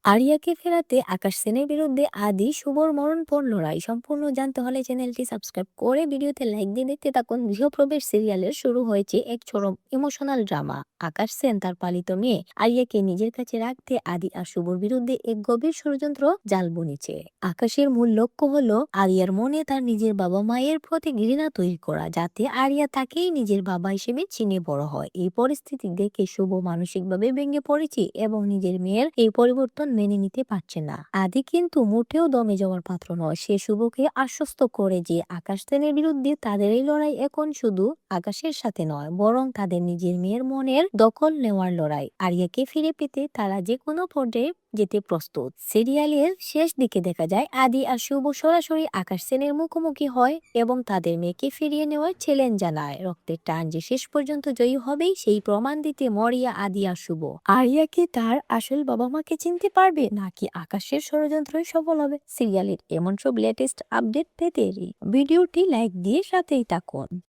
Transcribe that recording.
আরিয়াকে ফেরাতে আকাশ সেনের বিরুদ্ধে আদি শুভর মরণপণ লড়াই সম্পূর্ণ জানতে হলে চ্যানেলটি সাবস্ক্রাইব করে ভিডিওতে লাইক দিয়ে দেখতে থাকুন। গৃহপ্রবেশ সিরিয়ালের শুরু হয়েছে এক চরম ইমোশনাল ড্রামা। আকাশ সেন তার পালিত মেয়ে আরিয়াকে নিজের কাছে রাখতে আদি আর শুভর বিরুদ্ধে এক গভীর ষড়যন্ত্র জাল বুনেছে। আকাশের মূল লক্ষ্য হলো আরিয়ার মনে তার নিজের বাবা মায়ের প্রতি ঘৃণা তৈরি করা, যাতে আরিয়া তাকেই নিজের বাবা হিসেবে চিনে বড় হয়। এই পরিস্থিতি দেখে শুভ মানসিকভাবে ভেঙে পড়েছে এবং নিজের মেয়ের এই পরিবর্তন মেনে নিতে পারছে না। আদি কিন্তু মোটেও দমে যাওয়ার পাত্র নয়। সে শুভকে আশ্বস্ত করে যে আকাশ সেনের বিরুদ্ধে তাদের এই লড়াই এখন শুধু আকাশের সাথে নয়, বরং তাদের নিজের মেয়ের মনের দখল নেওয়ার লড়াই। আরিয়াকে ফিরে পেতে তারা যে কোনো পর্যায়ে যেতে প্রস্তুত। সিরিয়ালের শেষ দিকে দেখা যায় আদি আর শুভ সরাসরি আকাশ সেনের মুখোমুখি হয় এবং তাদের মেয়েকে ফিরিয়ে নেওয়ার চ্যালেঞ্জ জানায়। রক্তের টান যে শেষ পর্যন্ত জয়ী হবেই সেই প্রমাণ দিতে মরিয়া আদি আর শুভ। আরিয়া কি তার আসল বাবা মাকে চিনতে পারবে, নাকি আকাশের ষড়যন্ত্রই সফল হবে? সিরিয়ালের এমন সব লেটেস্ট আপডেট পেতে ভিডিওটি লাইক দিয়ে সাথেই থাকুন।